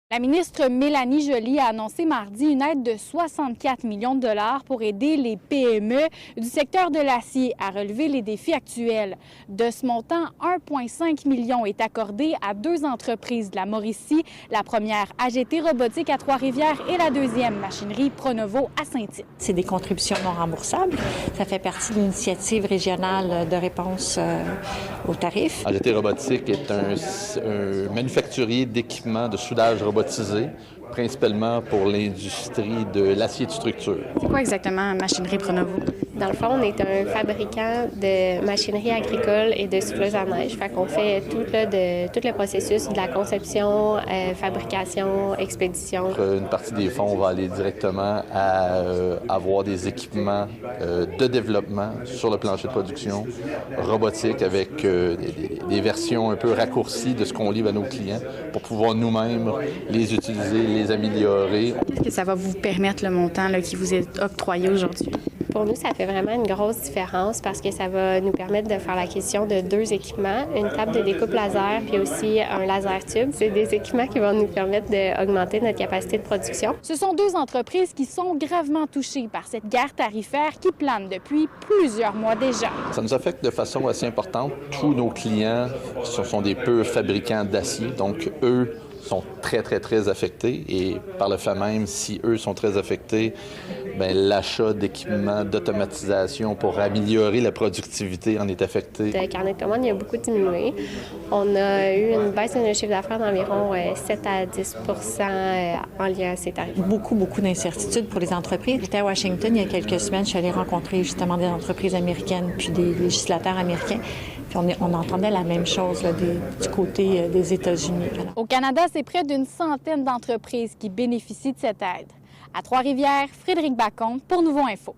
La ministre Mélanie Joly a annoncé mardi une aide de 64 millions de dollars pour aider les PME du secteur de l'acier à relever les défis actuels. De ce montant, 1,5 million est accordé à 2 entreprises de la Mauricie, la première AGT Robotique à Trois-Rivières et la deuxième Machinerie Pronovo à Saint-Tite. C'est des contributions non remboursables. Ça fait partie de l'initiative régionale de réponse aux tarifs. AGT Robotique est un manufacturier d'équipements de soudage robotisé, principalement pour l'industrie de l'acier de structure. C'est quoi exactement Machinerie Pronovo? Dans le fond, on est un fabricant de machinerie agricole et de souffleuse à neige. Fait qu'on fait tout le processus de la conception, fabrication, expédition. Une partie des fonds va aller directement à avoir des équipements de développement sur le plancher de production, robotique, avec des versions un peu raccourcies de ce qu'on livre à nos clients pour pouvoir nous-mêmes les utiliser, les améliorer. Est-ce que ça va vous permettre le montant qui vous est octroyé aujourd'hui? Pour nous, ça fait vraiment une grosse différence parce que ça va nous permettre de faire l'acquisition de 2 équipements, une table de découpe laser puis aussi un laser tube. C'est des équipements qui vont nous permettre d'augmenter notre capacité de production. Ce sont 2 entreprises qui sont gravement touchées par cette guerre tarifaire qui plane depuis plusieurs mois déjà. Ça nous affecte de façon assez importante. Tous nos clients sont des purs fabricants d'acier, donc eux sont très affectés et par le fait même, si eux sont très affectés, l'achat d'équipements d'automatisation pour améliorer la productivité en est affecté. Le carnet de commandes, il a beaucoup diminué. On a eu une baisse de notre chiffre d'affaires d'environ 7 à 10 % en lien à ces tarifs. Beaucoup d'incertitudes pour les entreprises. J'étais à Washington il y a quelques semaines, je suis allée rencontrer justement des entreprises américaines puis des législateurs américains. Puis on entendait la même chose du côté des États-Unis. Au Canada, c'est près d'une centaine d'entreprises qui bénéficient de cette aide. À Trois-Rivières, Frédéric Bacon pour Nouveau Info.